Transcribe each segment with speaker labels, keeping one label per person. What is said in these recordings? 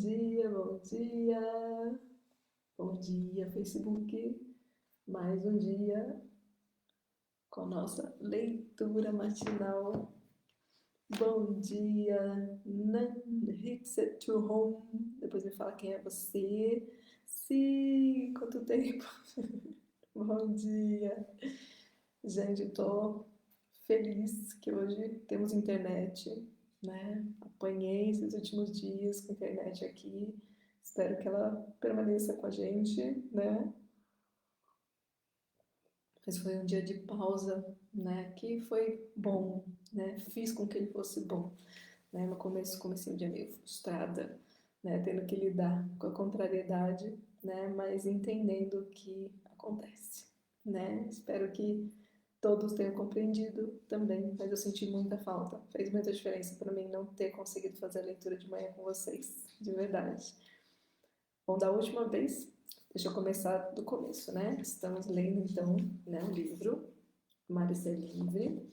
Speaker 1: dia, bom dia. Bom dia, Facebook. Mais um dia com nossa leitura matinal. Bom dia, Nan Hitset to Home. Depois me fala quem é você. Sim, quanto tempo. Bom dia. Gente, eu tô feliz que hoje temos internet, né? Apanhei esses últimos dias com a internet aqui. Espero que ela permaneça com a gente, né? Mas foi um dia de pausa, né? Que foi bom, né? Fiz com que ele fosse bom, né? No começo comecei o dia meio frustrada, né? Tendo que lidar com a contrariedade, né? Mas entendendo o que acontece, né? Espero que todos tenham compreendido também, mas eu senti muita falta. Fez muita diferença para mim não ter conseguido fazer a leitura de manhã com vocês, de verdade. Bom, da última vez, deixa eu começar do começo, né? Estamos lendo então, né, o livro Amar e Ser Livre.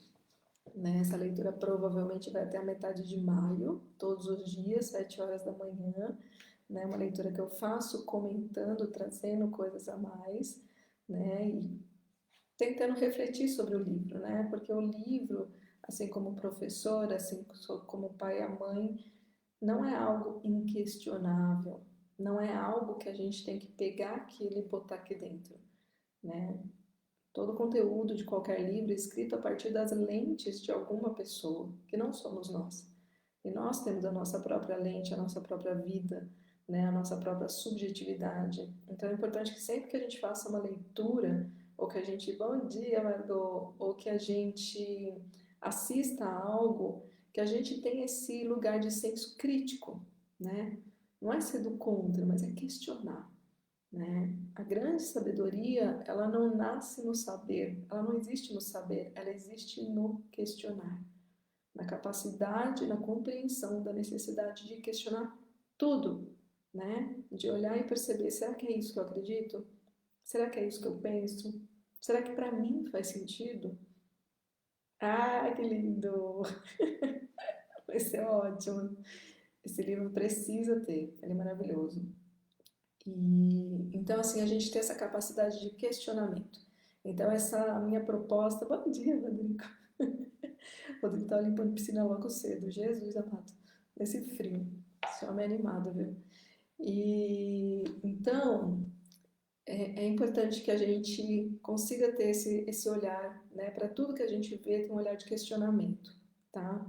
Speaker 1: Né? Essa leitura provavelmente vai até a metade de maio, todos os dias, 7 horas da manhã. Né? Uma leitura que eu faço comentando, trazendo coisas a mais, né? E tentando refletir sobre o livro, né? Porque o livro, assim como o professor, assim como o pai e a mãe, não é algo inquestionável, não é algo que a gente tem que pegar aquilo e botar aqui dentro, né? Todo o conteúdo de qualquer livro é escrito a partir das lentes de alguma pessoa, que não somos nós. E nós temos a nossa própria lente, a nossa própria vida, né, a nossa própria subjetividade. Então é importante que sempre que a gente faça uma leitura, ou que a gente, bom dia, Margot, ou que a gente assista a algo, que a gente tenha esse lugar de senso crítico, né? Não é ser do contra, mas é questionar, né? A grande sabedoria, ela não nasce no saber, ela não existe no saber, ela existe no questionar, na capacidade, na compreensão da necessidade de questionar tudo, né? De olhar e perceber, será que é isso que eu acredito? Será que é isso que eu penso? Será que para mim faz sentido? Ah, que lindo! Vai ser ótimo. Esse livro precisa ter, ele é maravilhoso. E então assim a gente tem essa capacidade de questionamento. Então essa minha proposta, bom dia, Rodrigo. O Rodrigo tá limpando piscina logo cedo, Jesus amado, nesse frio. Esse homem é animado, viu? E então é importante que a gente consiga ter esse olhar, né, para tudo que a gente vê, tem um olhar de questionamento, tá?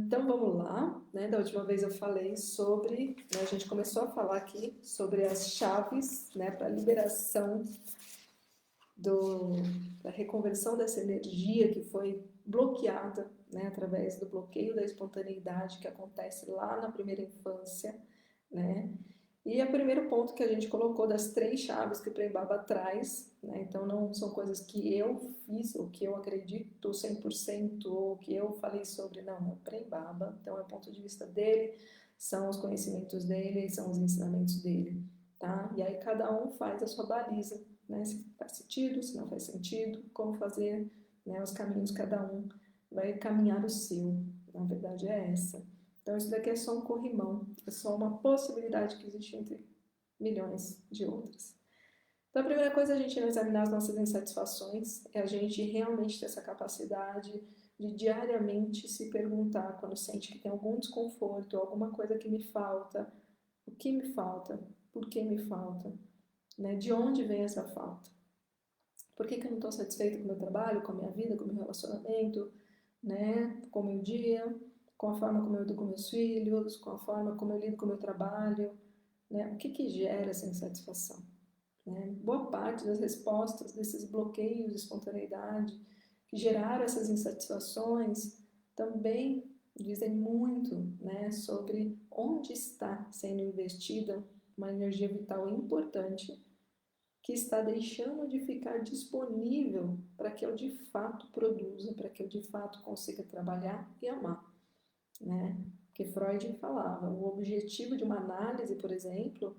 Speaker 1: Então vamos lá, né? Da última vez eu falei sobre, né, a gente começou a falar aqui sobre as chaves, né, para a liberação da reconversão dessa energia que foi bloqueada, né, através do bloqueio da espontaneidade que acontece lá na primeira infância, né? E o primeiro ponto que a gente colocou das 3 chaves que o Prem Baba traz, né? Então não são coisas que eu fiz, ou que eu acredito 100%, ou que eu falei sobre, não, é o Prem Baba, então é o ponto de vista dele, são os conhecimentos dele, são os ensinamentos dele, tá? E aí cada um faz a sua baliza, né? Se faz sentido, se não faz sentido, como fazer, né, os caminhos, cada um vai caminhar o seu, na verdade é essa. Então, isso daqui é só um corrimão, é só uma possibilidade que existe entre milhões de outras. Então, a primeira coisa é a gente não examinar as nossas insatisfações, é a gente realmente ter essa capacidade de diariamente se perguntar quando sente que tem algum desconforto, alguma coisa que me falta, o que me falta, por que me falta, né? De onde vem essa falta? Por que eu não estou satisfeita com o meu trabalho, com a minha vida, com o meu relacionamento, né? Com o meu dia, com a forma como eu lido com meus filhos, com a forma como eu lido com o meu trabalho, né? O que gera essa insatisfação? Né? Boa parte das respostas desses bloqueios de espontaneidade que geraram essas insatisfações também dizem muito, né, sobre onde está sendo investida uma energia vital importante que está deixando de ficar disponível para que eu de fato produza, para que eu de fato consiga trabalhar e amar, né? Porque Freud falava, o objetivo de uma análise, por exemplo,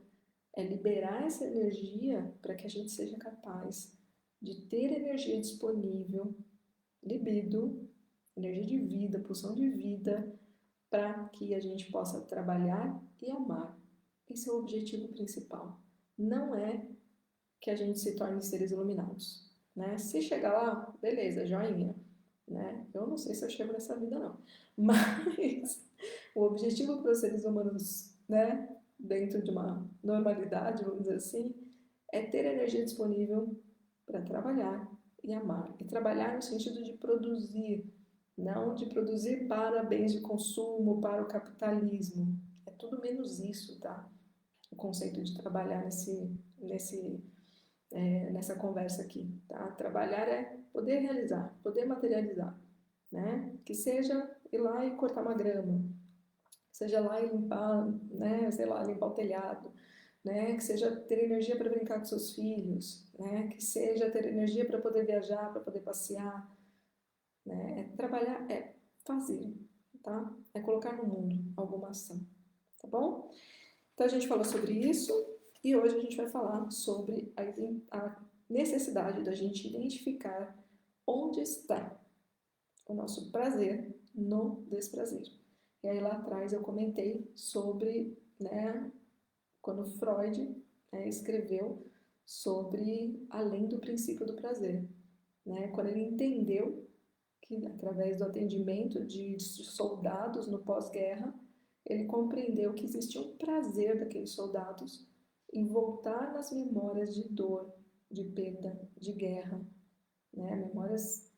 Speaker 1: é liberar essa energia para que a gente seja capaz de ter energia disponível, libido, energia de vida, pulsão de vida, para que a gente possa trabalhar e amar. Esse é o objetivo principal. Não é que a gente se torne seres iluminados, né? Se chegar lá, beleza, joinha, né? Eu não sei se eu chego nessa vida não, mas o objetivo para os seres humanos, né, dentro de uma normalidade, vamos dizer assim, é ter energia disponível para trabalhar e amar. E trabalhar no sentido de produzir, não de produzir para bens de consumo, para o capitalismo. É tudo menos isso, tá? O conceito de trabalhar nessa conversa aqui, tá? Trabalhar é poder realizar, poder materializar, né? Que seja ir lá e cortar uma grama, seja lá e limpar, né? Sei lá, limpar o telhado, né? Que seja ter energia para brincar com seus filhos, né? Que seja ter energia para poder viajar, para poder passear, né? É trabalhar é fazer, tá? É colocar no mundo alguma ação, tá bom? Então a gente falou sobre isso e hoje a gente vai falar sobre a necessidade da gente identificar onde está o nosso prazer no desprazer. E aí lá atrás eu comentei sobre, né, quando Freud, né, escreveu sobre além do princípio do prazer, né, quando ele entendeu que através do atendimento de soldados no pós-guerra, ele compreendeu que existia um prazer daqueles soldados em voltar nas memórias de dor, de perda, de guerra, né? Memórias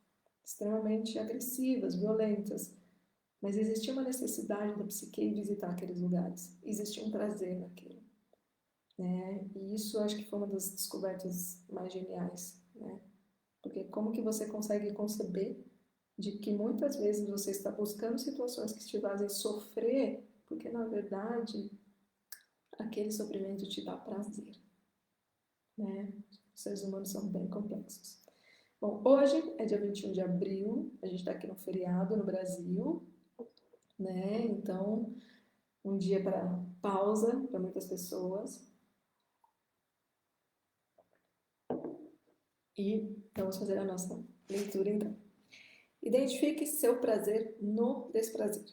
Speaker 1: extremamente agressivas, violentas, mas existia uma necessidade da psique em visitar aqueles lugares, existia um prazer naquilo, né? E isso acho que foi uma das descobertas mais geniais, né? Porque como que você consegue conceber de que muitas vezes você está buscando situações que te fazem sofrer, porque na verdade aquele sofrimento te dá prazer, né? Os seres humanos são bem complexos. Bom, hoje é dia 21 de abril, a gente está aqui no feriado no Brasil, né? Então, um dia para pausa para muitas pessoas. E vamos fazer a nossa leitura então. Identifique seu prazer no desprazer.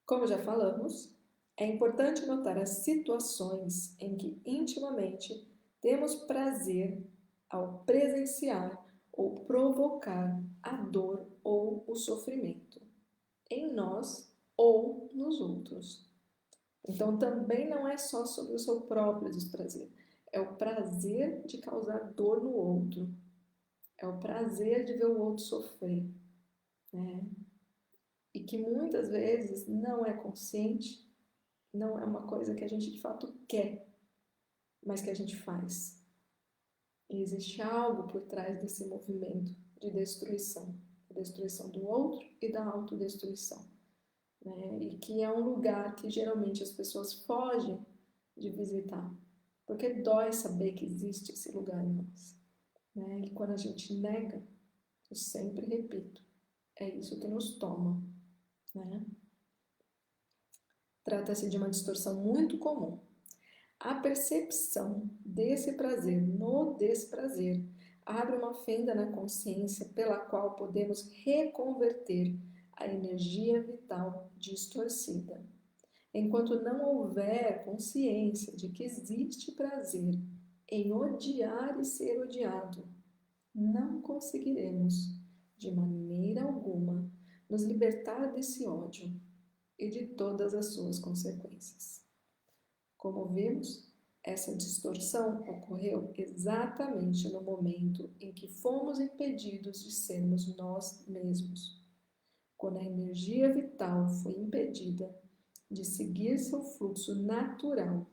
Speaker 1: Como já falamos, é importante notar as situações em que intimamente temos prazer ao presenciar ou provocar a dor ou o sofrimento em nós ou nos outros. Então também não é só sobre o seu próprio desprazer, é o prazer de causar dor no outro, é o prazer de ver o outro sofrer, né? E que muitas vezes não é consciente, não é uma coisa que a gente de fato quer, mas que a gente faz. E existe algo por trás desse movimento de destruição, a destruição do outro e da autodestruição, né? E que é um lugar que geralmente as pessoas fogem de visitar, porque dói saber que existe esse lugar em nós, né? E quando a gente nega, eu sempre repito, é isso que nos toma, né? Trata-se de uma distorção muito comum. A percepção desse prazer no desprazer abre uma fenda na consciência pela qual podemos reconverter a energia vital distorcida. Enquanto não houver consciência de que existe prazer em odiar e ser odiado, não conseguiremos, de maneira alguma, nos libertar desse ódio e de todas as suas consequências. Como vimos, essa distorção ocorreu exatamente no momento em que fomos impedidos de sermos nós mesmos. Quando a energia vital foi impedida de seguir seu fluxo natural.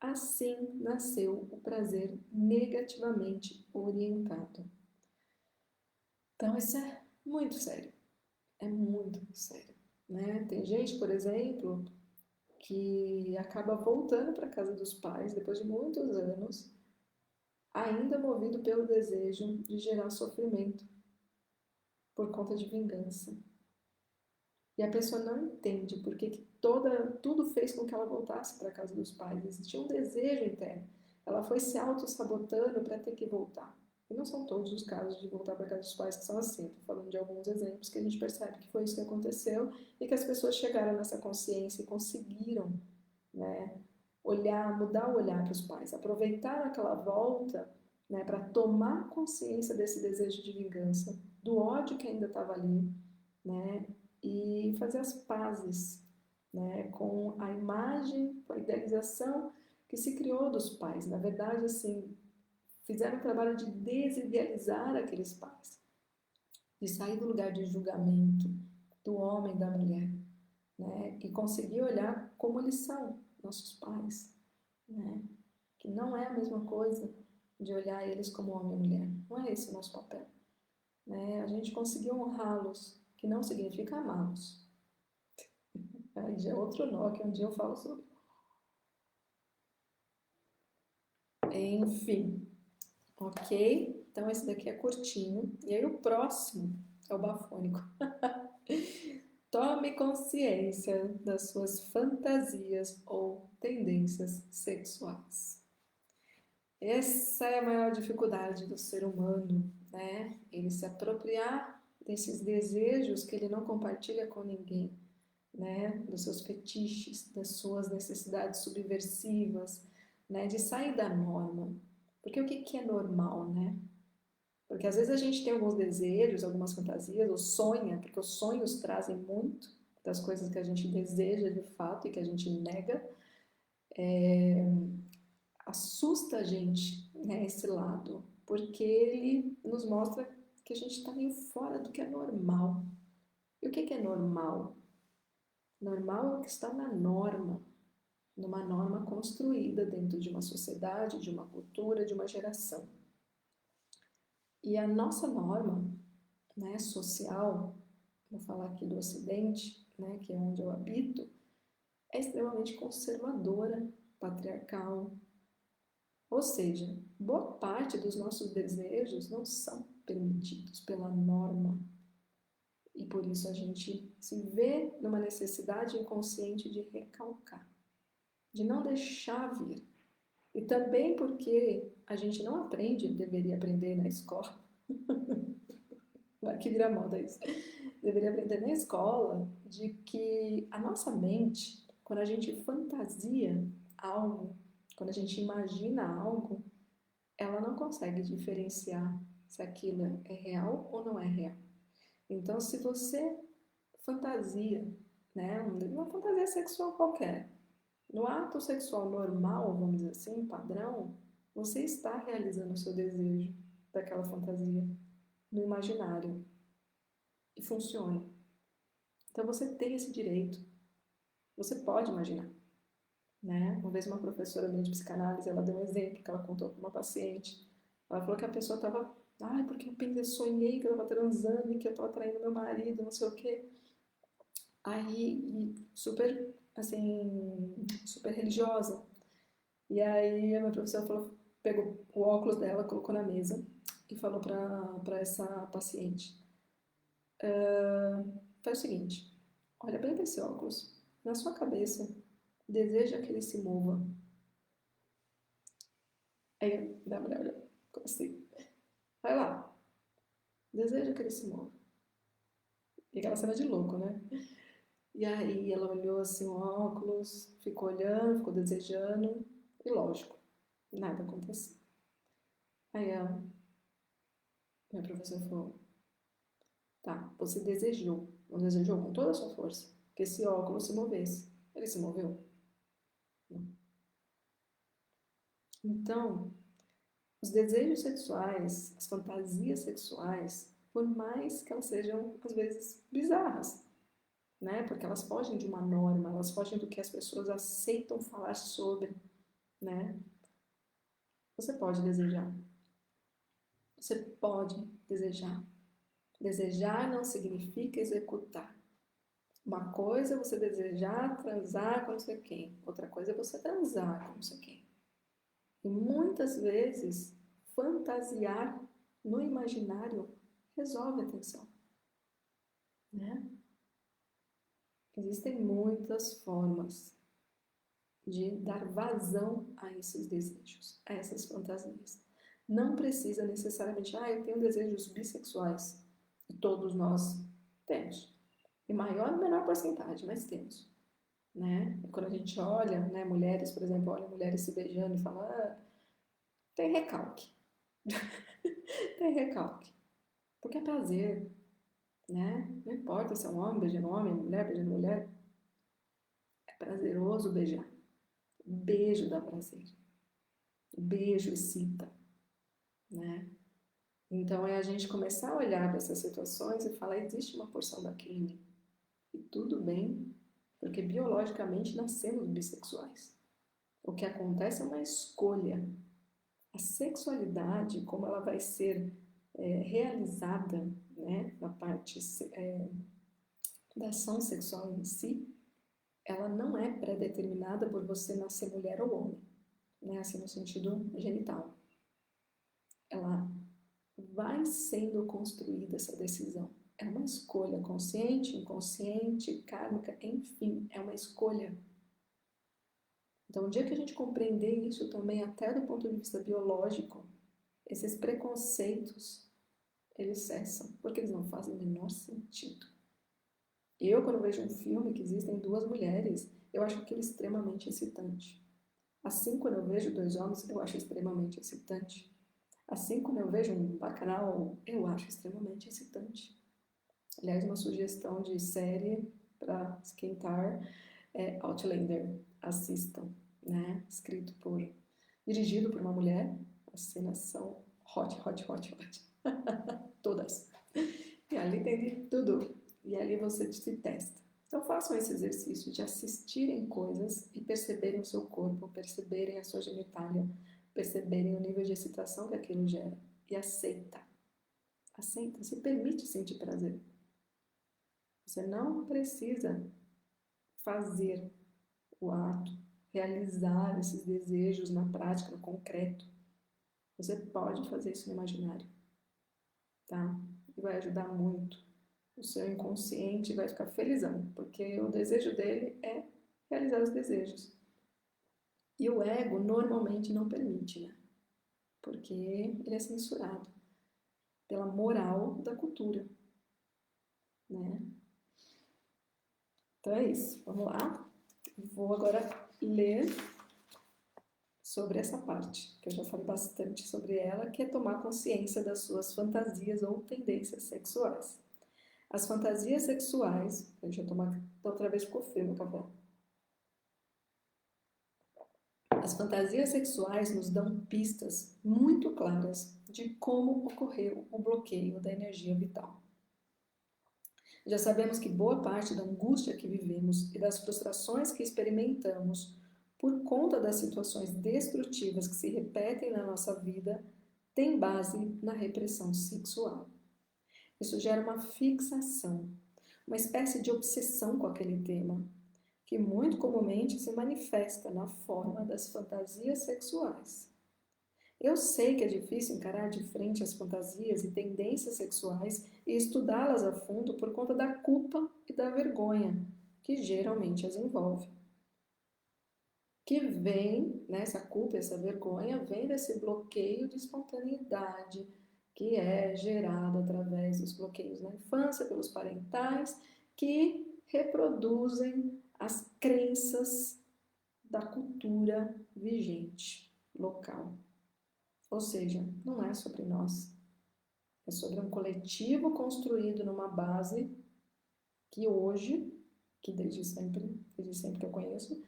Speaker 1: Assim nasceu o prazer negativamente orientado. Então, isso é muito sério. É muito sério, né? Tem gente, por exemplo, que acaba voltando para a casa dos pais depois de muitos anos, ainda movido pelo desejo de gerar sofrimento por conta de vingança. E a pessoa não entende por que tudo fez com que ela voltasse para a casa dos pais. Existia um desejo interno. Ela foi se auto-sabotando para ter que voltar. E não são todos os casos de voltar para casa dos pais que são assim. Estou falando de alguns exemplos que a gente percebe que foi isso que aconteceu e que as pessoas chegaram nessa consciência e conseguiram, né, olhar, mudar o olhar para os pais, aproveitar aquela volta, né, para tomar consciência desse desejo de vingança, do ódio que ainda estava ali, né, e fazer as pazes, né, com a imagem, com a idealização que se criou dos pais. Na verdade, assim, fizeram o trabalho de desidealizar aqueles pais, de sair do lugar de julgamento do homem e da mulher, né, e conseguir olhar como eles são, nossos pais, né, que não é a mesma coisa de olhar eles como homem e mulher. Não é esse o nosso papel, né? A gente conseguiu honrá-los, que não significa amá-los. Aí já é outro nó que um dia eu falo sobre. Enfim, ok? Então esse daqui é curtinho. E aí o próximo é o bafônico. Tome consciência das suas fantasias ou tendências sexuais. Essa é a maior dificuldade do ser humano, né? Ele se apropriar desses desejos que ele não compartilha com ninguém, né? Dos seus fetiches, das suas necessidades subversivas, né? De sair da norma. Porque o que é normal, né? Porque às vezes a gente tem alguns desejos, algumas fantasias, ou sonha, porque os sonhos trazem muito das coisas que a gente deseja de fato e que a gente nega. Assusta a gente, né, esse lado, porque ele nos mostra que a gente está meio fora do que é normal. E o que é normal? Normal é o que está na norma, numa norma construída dentro de uma sociedade, de uma cultura, de uma geração. E a nossa norma, né, social, vou falar aqui do Ocidente, né, que é onde eu habito, é extremamente conservadora, patriarcal. Ou seja, boa parte dos nossos desejos não são permitidos pela norma. E por isso a gente se vê numa necessidade inconsciente de recalcar, de não deixar vir. E também porque a gente não aprende, deveria aprender na escola, vai que vira moda isso, deveria aprender na escola, de que a nossa mente, quando a gente fantasia algo, quando a gente imagina algo, ela não consegue diferenciar se aquilo é real ou não é real. Então, se você fantasia, né, uma fantasia sexual qualquer, no ato sexual normal, vamos dizer assim, padrão, você está realizando o seu desejo daquela fantasia no imaginário e funciona. Então, você tem esse direito. Você pode imaginar. Né? Uma vez uma professora minha de psicanálise, ela deu um exemplo que ela contou para uma paciente. Ela falou que a pessoa estava, ai, porque eu sonhei que eu estava transando e que eu estava traindo meu marido, não sei o quê. Aí, super, assim, super religiosa. E aí a minha professora falou, pegou o óculos dela, colocou na mesa e falou para essa paciente, faz o seguinte, olha bem para esse óculos, na sua cabeça, deseja que ele se mova. Aí a mulher olhou, como assim? Vai lá, deseja que ele se mova. E aquela cena de louco, né? E aí ela olhou assim o óculos, ficou olhando, ficou desejando, e lógico, nada aconteceu. Aí ela, minha professora falou, tá, você desejou, não desejou com toda a sua força, que esse óculos se movesse. Ele se moveu? Não. Então, os desejos sexuais, as fantasias sexuais, por mais que elas sejam, às vezes, bizarras, né? Porque elas fogem de uma norma, elas fogem do que as pessoas aceitam falar sobre, né? Você pode desejar. Você pode desejar. Desejar não significa executar. Uma coisa é você desejar transar com não sei quem, outra coisa é você transar com não sei quem. E muitas vezes, fantasiar no imaginário resolve a tensão, né? Existem muitas formas de dar vazão a esses desejos, a essas fantasias. Não precisa necessariamente, eu tenho desejos bissexuais. E todos nós temos. Em maior ou menor porcentagem, mas temos. Né? E quando a gente olha, né, mulheres, por exemplo, olha mulheres se beijando e fala, tem recalque. Tem recalque. Porque é prazer, né? Não importa se é um homem beijando homem, mulher beijando mulher. É prazeroso beijar. Beijo dá prazer. Beijo excita, né? Então é a gente começar a olhar para essas situações e falar, existe uma porção daquilo em mim. E tudo bem, porque biologicamente nascemos bissexuais. O que acontece é uma escolha. A sexualidade, como ela vai ser realizada, né, na parte da ação sexual em si, ela não é pré-determinada por você nascer mulher ou homem, né, assim no sentido genital. Ela vai sendo construída essa decisão. É uma escolha consciente, inconsciente, kármica, enfim, é uma escolha. Então, o dia que a gente compreender isso também, até do ponto de vista biológico, esses preconceitos, eles cessam, porque eles não fazem o menor sentido. Eu, quando vejo um filme que existem duas mulheres, eu acho aquilo extremamente excitante. Assim, quando eu vejo dois homens, eu acho extremamente excitante. Assim, quando eu vejo um bacanal, eu acho extremamente excitante. Aliás, uma sugestão de série para esquentar é Outlander. Assistam, né? Dirigido por uma mulher. As cenas são hot, hot, hot, hot. Todas. E ali tem de tudo. E ali você se testa. Então façam esse exercício de assistirem coisas e perceberem o seu corpo, perceberem a sua genitália, perceberem o nível de excitação que aquilo gera. E aceita. Aceita, se permite sentir prazer. Você não precisa fazer o ato, realizar esses desejos na prática, no concreto. Você pode fazer isso no imaginário, tá? E vai ajudar muito. O seu inconsciente vai ficar felizão, porque o desejo dele é realizar os desejos. E o ego normalmente não permite, né? Porque ele é censurado pela moral da cultura, né? Então é isso, vamos lá. Vou agora ler sobre essa parte, que eu já falei bastante sobre ela, que é tomar consciência das suas fantasias ou tendências sexuais. As fantasias sexuais, deixa eu tomar, da outra vez ficou frio no café. As fantasias sexuais nos dão pistas muito claras de como ocorreu o bloqueio da energia vital. Já sabemos que boa parte da angústia que vivemos e das frustrações que experimentamos por conta das situações destrutivas que se repetem na nossa vida tem base na repressão sexual. Isso gera uma fixação, uma espécie de obsessão com aquele tema, que muito comumente se manifesta na forma das fantasias sexuais. Eu sei que é difícil encarar de frente as fantasias e tendências sexuais e estudá-las a fundo por conta da culpa e da vergonha que geralmente as envolve. Que vem, né, essa culpa, essa vergonha, vem desse bloqueio de espontaneidade que é gerado através dos bloqueios na infância, pelos parentais, que reproduzem as crenças da cultura vigente local. Ou seja, não é sobre nós, é sobre um coletivo construído numa base que hoje, que desde sempre que eu conheço,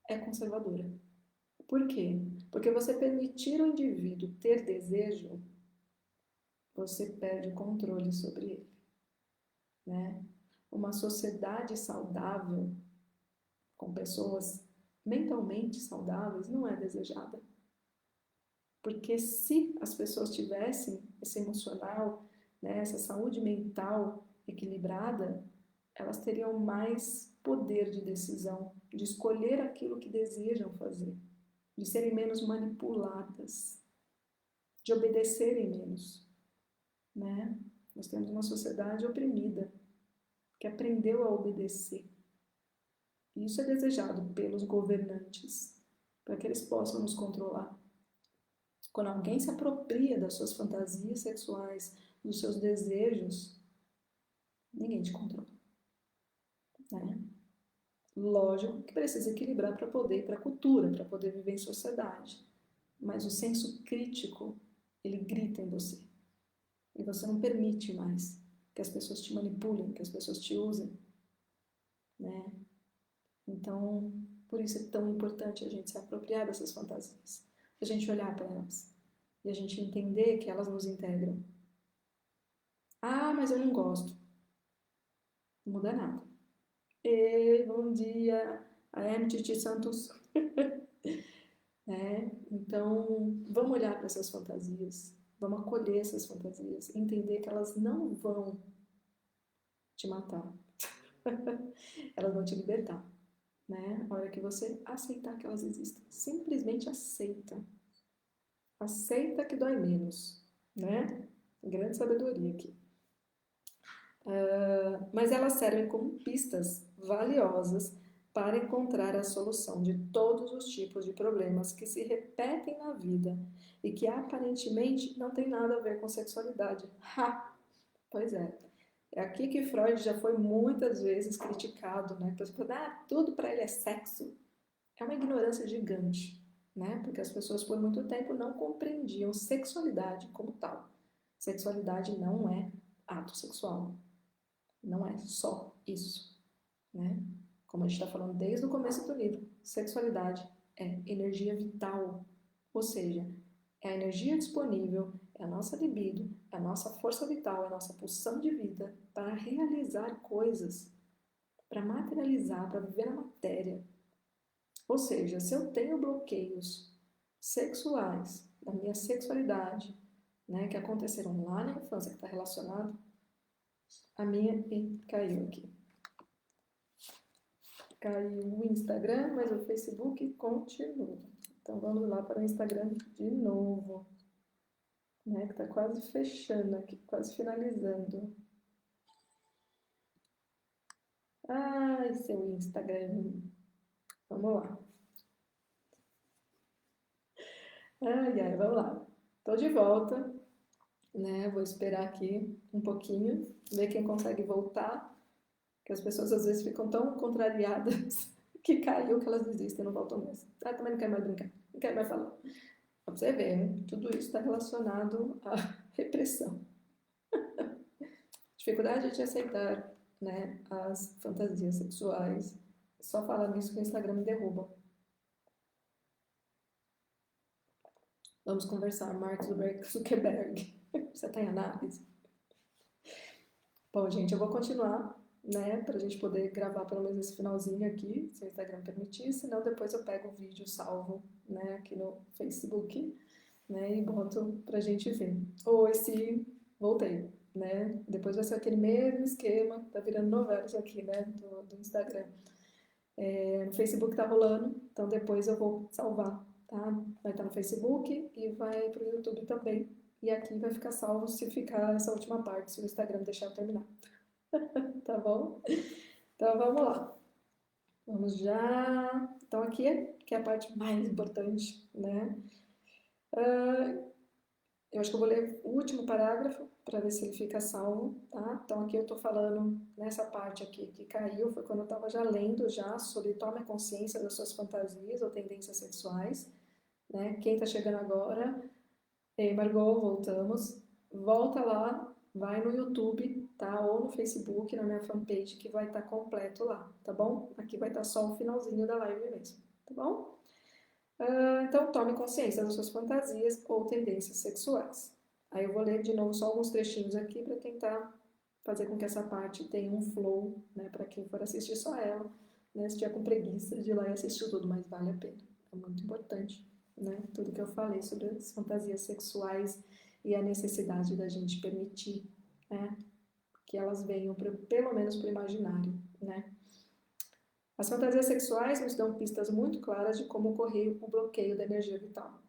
Speaker 1: é conservadora. Por quê? Porque você permitir ao indivíduo ter desejo, você perde o controle sobre ele, né? Uma sociedade saudável, com pessoas mentalmente saudáveis, não é desejada. Porque se as pessoas tivessem esse emocional, né, essa saúde mental equilibrada, elas teriam mais poder de decisão, de escolher aquilo que desejam fazer, de serem menos manipuladas, de obedecerem menos, né? Nós temos uma sociedade oprimida, que aprendeu a obedecer. E isso é desejado pelos governantes, para que eles possam nos controlar. Quando alguém se apropria das suas fantasias sexuais, dos seus desejos, ninguém te controla, né? Lógico que precisa equilibrar para poder ir para a cultura, para poder viver em sociedade. Mas o senso crítico, ele grita em você. E você não permite mais que as pessoas te manipulem, que as pessoas te usem, né? Então, por isso é tão importante a gente se apropriar dessas fantasias, a gente olhar para elas e a gente entender que elas nos integram. Ah, mas eu não gosto. Não muda nada. Ei, bom dia, I am Titi Santos. Então, vamos olhar para essas fantasias, vamos acolher essas fantasias, entender que elas não vão te matar, elas vão te libertar, né? A hora que você aceitar que elas existem, simplesmente aceita. Aceita que dói menos, né? Grande sabedoria aqui. Mas elas servem como pistas valiosas para encontrar a solução de todos os tipos de problemas que se repetem na vida e que aparentemente não tem nada a ver com sexualidade. Ha! Pois é. É aqui que Freud já foi muitas vezes criticado, né? Porque tudo para ele é sexo. É uma ignorância gigante, né? Porque as pessoas por muito tempo não compreendiam sexualidade como tal. Sexualidade não é ato sexual. Não é só isso, né? Como a gente está falando desde o começo do livro, sexualidade é energia vital, ou seja, é a energia disponível, é a nossa libido, é a nossa força vital, é a nossa pulsão de vida para realizar coisas, para materializar, para viver na matéria. Ou seja, se eu tenho bloqueios sexuais da minha sexualidade, né, que aconteceram lá na infância, que está relacionado à minha... E caiu aqui. Caiu o Instagram, mas o Facebook continua. Então vamos lá para o Instagram de novo, né, que está quase fechando aqui, quase finalizando. Ai, seu Instagram. Vamos lá. Ai, ai, vamos lá. Tô de volta, né? Vou esperar aqui um pouquinho, ver quem consegue voltar, que as pessoas às vezes ficam tão contrariadas que caiu que elas desistem, não voltam mais. Ah, também não quero mais brincar, não quero mais falar. Pra você ver, né? Tudo isso está relacionado à repressão. Dificuldade de aceitar, né, as fantasias sexuais. Só falar nisso que o Instagram me derruba. Vamos conversar, Mark Zuckerberg. Você está em análise? Bom, gente, eu vou continuar, né, para a gente poder gravar pelo menos esse finalzinho aqui, se o Instagram permitir, senão depois eu pego o vídeo salvo, né, aqui no Facebook, né, e boto pra gente ver. Ou esse, voltei, né, depois vai ser aquele mesmo esquema, tá virando novela isso aqui, né, do Instagram. No Facebook tá rolando, então depois eu vou salvar, tá? Vai estar no Facebook e vai pro YouTube também. E aqui vai ficar salvo se ficar essa última parte, se o Instagram deixar eu terminar. Tá bom? Então vamos lá. Vamos já. Então aqui que é a parte mais importante, né? Eu acho que eu vou ler o último parágrafo para ver se ele fica salvo, tá? Então aqui eu tô falando nessa parte aqui que caiu, foi quando eu estava já lendo já sobre tome consciência das suas fantasias ou tendências sexuais, né? Quem tá chegando agora, ei Margot, voltamos. Volta lá, vai no YouTube, tá? Ou no Facebook, na minha fanpage, que vai estar completo lá, tá bom? Aqui vai estar só o finalzinho da live mesmo, tá bom? Então, tome consciência das suas fantasias ou tendências sexuais. Aí eu vou ler de novo só alguns trechinhos aqui para tentar fazer com que essa parte tenha um flow, né, para quem for assistir só ela, né, se tiver com preguiça de ir lá e assistir tudo, mas vale a pena. É muito importante, né, tudo que eu falei sobre as fantasias sexuais e a necessidade da gente permitir, né, que elas venham pelo menos para o imaginário, né. As fantasias sexuais nos dão pistas muito claras de como ocorrer o bloqueio da energia vital.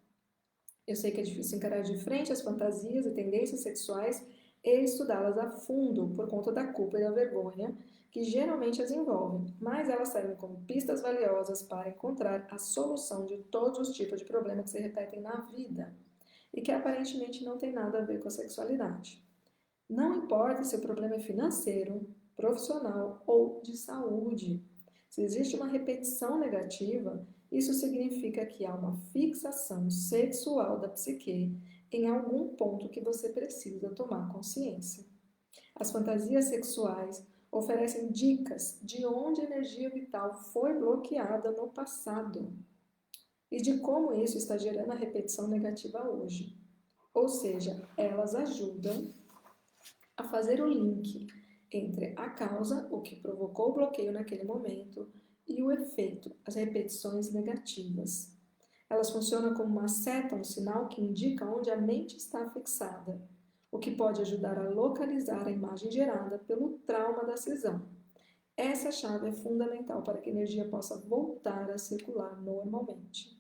Speaker 1: Eu sei que é difícil encarar de frente as fantasias e tendências sexuais e estudá-las a fundo por conta da culpa e da vergonha que geralmente as envolvem, mas elas servem como pistas valiosas para encontrar a solução de todos os tipos de problemas que se repetem na vida e que aparentemente não tem nada a ver com a sexualidade. Não importa se o problema é financeiro, profissional ou de saúde. Se existe uma repetição negativa, isso significa que há uma fixação sexual da psique em algum ponto que você precisa tomar consciência. As fantasias sexuais oferecem dicas de onde a energia vital foi bloqueada no passado e de como isso está gerando a repetição negativa hoje. Ou seja, elas ajudam a fazer o link entre a causa, o que provocou o bloqueio naquele momento, e o efeito, as repetições negativas. Elas funcionam como uma seta, um sinal que indica onde a mente está fixada, o que pode ajudar a localizar a imagem gerada pelo trauma da cisão. Essa chave é fundamental para que a energia possa voltar a circular normalmente.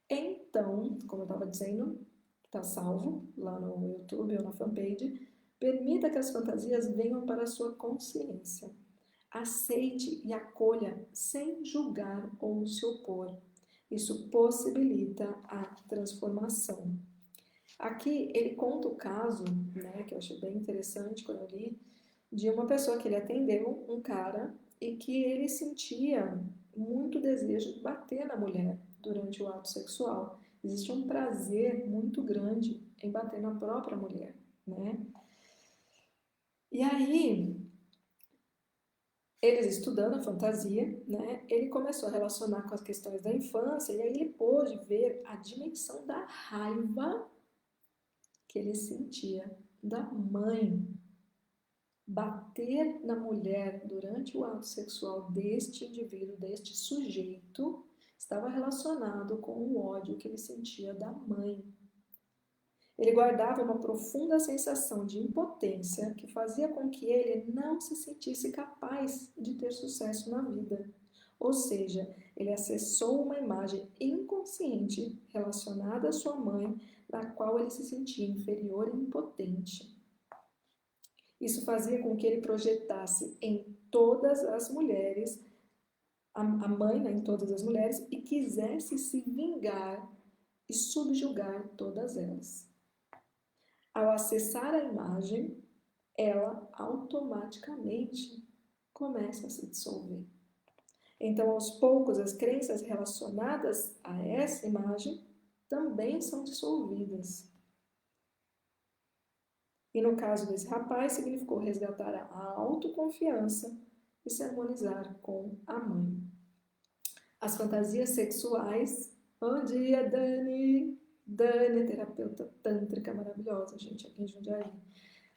Speaker 1: Então, como eu estava dizendo, está salvo lá no YouTube ou na fanpage, permita que as fantasias venham para a sua consciência. Aceite e acolha sem julgar ou se opor. Isso possibilita a transformação. Aqui ele conta o caso, né, que eu achei bem interessante quando eu li, de uma pessoa que ele atendeu, um cara, e que ele sentia muito desejo de bater na mulher durante o ato sexual. Existe um prazer muito grande em bater na própria mulher, né? E aí, eles estudando a fantasia, né, ele começou a relacionar com as questões da infância e aí ele pôde ver a dimensão da raiva que ele sentia da mãe. Bater na mulher durante o ato sexual deste indivíduo, deste sujeito, estava relacionado com o ódio que ele sentia da mãe. Ele guardava uma profunda sensação de impotência que fazia com que ele não se sentisse capaz de ter sucesso na vida. Ou seja, ele acessou uma imagem inconsciente relacionada à sua mãe, na qual ele se sentia inferior e impotente. Isso fazia com que ele projetasse em todas as mulheres, a mãe, né, em todas as mulheres, e quisesse se vingar e subjugar todas elas. Ao acessar a imagem, ela automaticamente começa a se dissolver. Então, aos poucos, as crenças relacionadas a essa imagem também são dissolvidas. E no caso desse rapaz, significou resgatar a autoconfiança e se harmonizar com a mãe. As fantasias sexuais. Bom dia, Dani! Dani, terapeuta tântrica maravilhosa, gente, aqui em Jundiaí.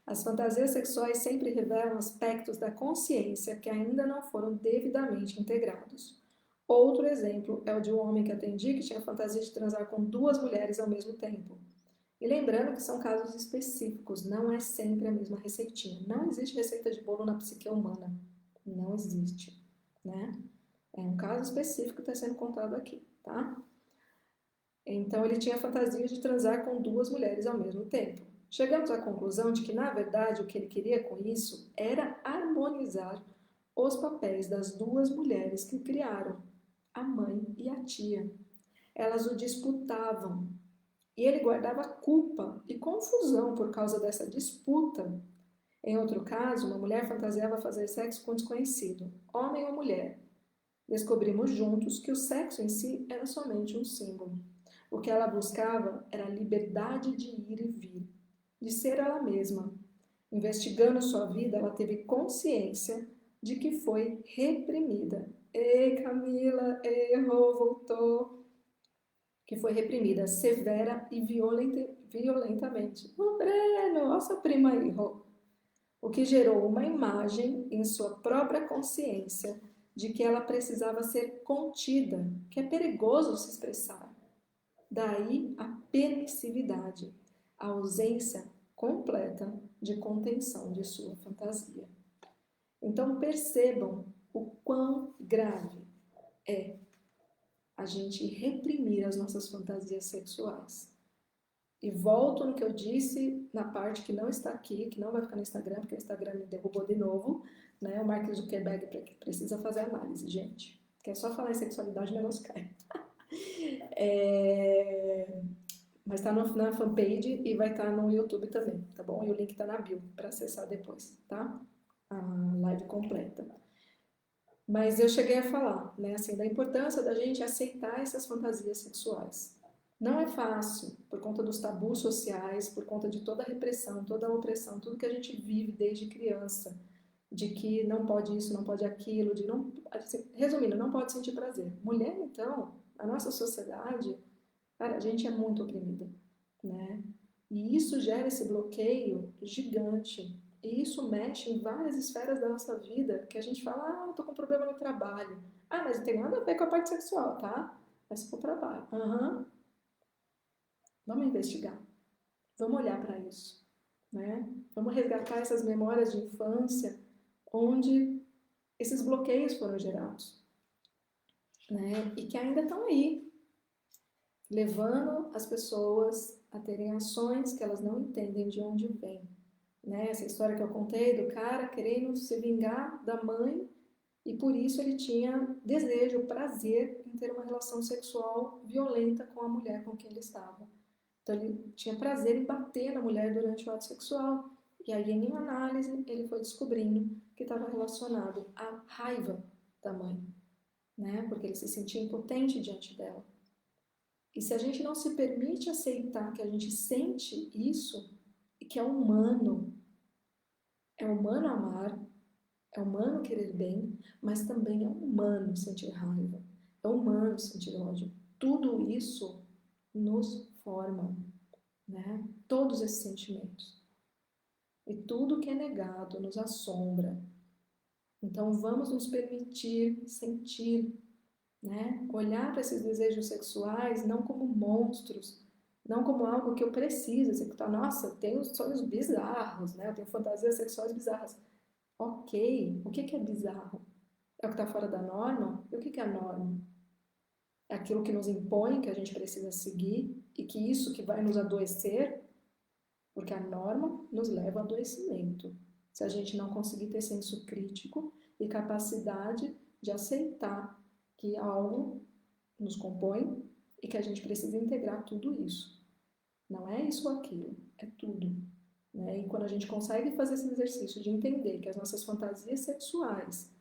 Speaker 1: As fantasias sexuais sempre revelam aspectos da consciência que ainda não foram devidamente integrados. Outro exemplo é o de um homem que atendi que tinha a fantasia de transar com 2 mulheres ao mesmo tempo. E lembrando que são casos específicos, não é sempre a mesma receitinha. Não existe receita de bolo na psique humana. Não existe, né? É um caso específico que está sendo contado aqui, tá? Então, ele tinha a fantasia de transar com 2 mulheres ao mesmo tempo. Chegamos à conclusão de que, na verdade, o que ele queria com isso era harmonizar os papéis das 2 mulheres que o criaram, a mãe e a tia. Elas o disputavam e ele guardava culpa e confusão por causa dessa disputa. Em outro caso, uma mulher fantasiava fazer sexo com um desconhecido, homem ou mulher. Descobrimos juntos que o sexo em si era somente um símbolo. O que ela buscava era a liberdade de ir e vir, de ser ela mesma. Investigando sua vida, ela teve consciência de que foi reprimida. Ei, Camila, errou, voltou. Que foi reprimida severa e violentamente. Ô, Breno, olha sua prima aí, Rô. O que gerou uma imagem em sua própria consciência de que ela precisava ser contida, que é perigoso se expressar. Daí a permissividade, a ausência completa de contenção de sua fantasia. Então percebam o quão grave é a gente reprimir as nossas fantasias sexuais. E volto no que eu disse na parte que não está aqui, que não vai ficar no Instagram, porque o Instagram me derrubou de novo, né? O Mark Zuckerberg precisa fazer análise, gente. Que é só falar em sexualidade, o negócio cai. Mas tá na fanpage e vai estar no YouTube também, tá bom? E o link tá na bio para acessar depois, tá? A live completa. Mas eu cheguei a falar, né, assim, da importância da gente aceitar essas fantasias sexuais. Não é fácil, por conta dos tabus sociais, por conta de toda a repressão, toda a opressão, tudo que a gente vive desde criança, de que não pode isso, não pode aquilo, de não, assim, resumindo, não pode sentir prazer. Mulher, então, a nossa sociedade, cara, a gente é muito oprimida, né? E isso gera esse bloqueio gigante. E isso mexe em várias esferas da nossa vida, que a gente fala, ah, eu tô com problema no trabalho. Ah, mas não tem nada a ver com a parte sexual, tá? É só com o trabalho. Aham, vamos investigar. Vamos olhar para isso, né? Vamos resgatar essas memórias de infância onde esses bloqueios foram gerados, né? E que ainda estão aí, levando as pessoas a terem ações que elas não entendem de onde vêm, né? Essa história que eu contei do cara querendo se vingar da mãe e por isso ele tinha desejo, prazer em ter uma relação sexual violenta com a mulher com quem ele estava. Então ele tinha prazer em bater na mulher durante o ato sexual. E aí, em uma análise, ele foi descobrindo que estava relacionado à raiva da mãe, né? Porque ele se sentia impotente diante dela. E se a gente não se permite aceitar que a gente sente isso e que é humano amar, é humano querer bem, mas também é humano sentir raiva, é humano sentir ódio. Tudo isso nos forma, né? Todos esses sentimentos. E tudo que é negado nos assombra. Então vamos nos permitir sentir, né? Olhar para esses desejos sexuais não como monstros, não como algo que eu preciso executar. Nossa, eu tenho sonhos bizarros, né? Eu tenho fantasias sexuais bizarras. Ok, o que é bizarro? É o que está fora da norma? E o que é a norma? É aquilo que nos impõe, que a gente precisa seguir, e que isso que vai nos adoecer, porque a norma nos leva ao adoecimento. Se a gente não conseguir ter senso crítico e capacidade de aceitar que algo nos compõe e que a gente precisa integrar tudo isso. Não é isso ou aquilo, é tudo. Né? E quando a gente consegue fazer esse exercício de entender que as nossas fantasias sexuais,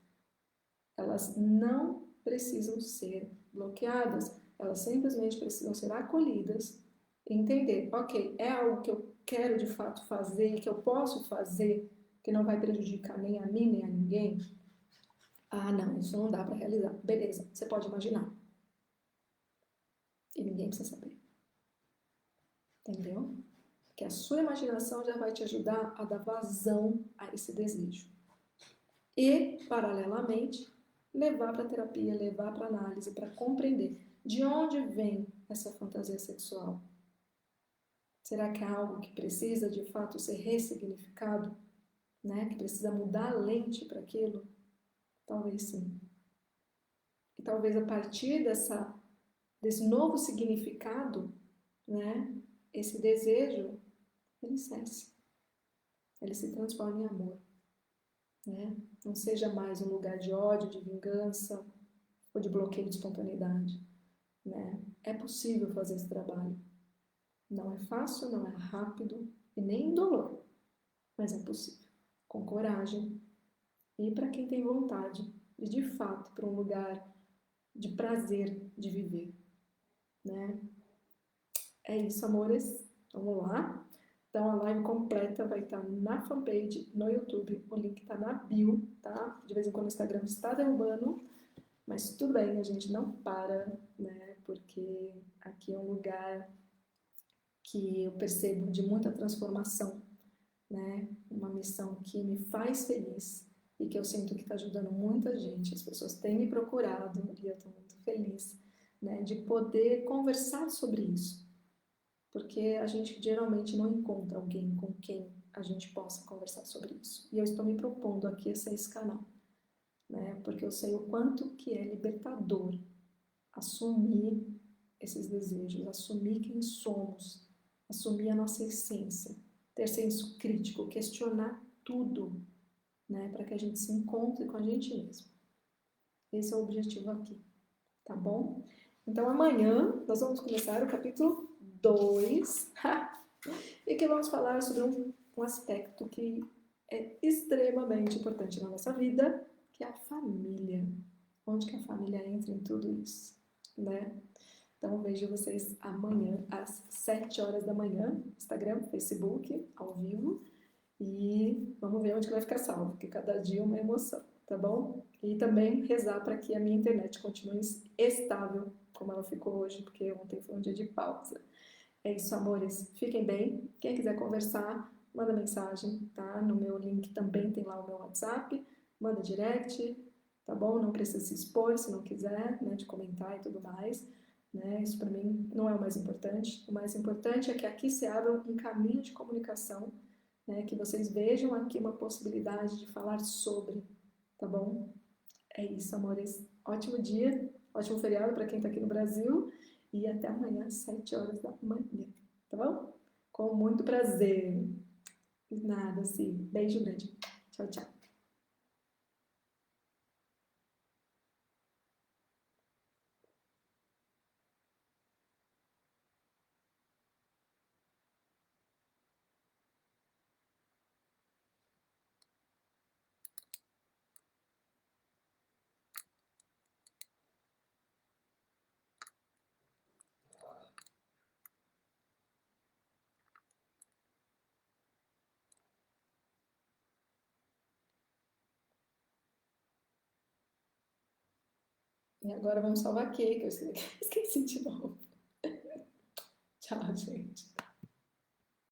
Speaker 1: elas não precisam ser bloqueadas, elas simplesmente precisam ser acolhidas e entender, ok, é algo que eu quero de fato fazer, que eu posso fazer, que não vai prejudicar nem a mim, nem a ninguém. Ah, não, isso não dá para realizar. Beleza, você pode imaginar. E ninguém precisa saber. Entendeu? Que a sua imaginação já vai te ajudar a dar vazão a esse desejo. E, paralelamente, levar para terapia, levar para análise, para compreender de onde vem essa fantasia sexual. Será que é algo que precisa de fato ser ressignificado? Né? Que precisa mudar a lente para aquilo? Talvez sim. E talvez a partir desse novo significado, né, esse desejo, ele cesse. Ele se transforma em amor. Né? Não seja mais um lugar de ódio, de vingança ou de bloqueio de espontaneidade. Né? É possível fazer esse trabalho. Não é fácil, não é rápido e nem indolor, mas é possível. Com coragem e para quem tem vontade de fato, para um lugar de prazer de viver. Né? É isso, amores. Vamos lá. Então, a live completa vai estar na fanpage, no YouTube. O link está na bio, tá? De vez em quando o Instagram está derrubando, mas tudo bem, a gente não para, né? Porque aqui é um lugar que eu percebo de muita transformação, né? Uma missão que me faz feliz e que eu sinto que está ajudando muita gente. As pessoas têm me procurado e eu estou muito feliz, né? De poder conversar sobre isso. Porque a gente geralmente não encontra alguém com quem a gente possa conversar sobre isso. E eu estou me propondo aqui a ser esse canal, né? Porque eu sei o quanto que é libertador assumir esses desejos, assumir quem somos, assumir a nossa essência, ter senso crítico, questionar tudo, né? Para que a gente se encontre com a gente mesmo. Esse é o objetivo aqui, tá bom? Então amanhã nós vamos começar o capítulo 2, e que vamos falar sobre um aspecto que é extremamente importante na nossa vida, que é a família. Onde que a família entra em tudo isso, né? Então, vejo vocês amanhã, às 7 horas da manhã, Instagram, Facebook, ao vivo. E vamos ver onde que vai ficar salvo, porque cada dia é uma emoção, tá bom? E também rezar para que a minha internet continue estável, como ela ficou hoje, porque ontem foi um dia de pausa. É isso, amores. Fiquem bem. Quem quiser conversar, manda mensagem, tá? No meu link também tem lá o meu WhatsApp. Manda direct, tá bom? Não precisa se expor se não quiser, né? De comentar e tudo mais. Né? Isso para mim não é o mais importante. O mais importante é que aqui se abra um caminho de comunicação, né? Que vocês vejam aqui uma possibilidade de falar sobre, tá bom? É isso, amores. Ótimo dia, ótimo feriado para quem está aqui no Brasil e até amanhã, às 7 horas da manhã, tá bom? Com muito prazer. Nada, sim. Beijo grande. Tchau, tchau. E agora vamos salvar aqui, que eu esqueci de novo. Tchau, gente.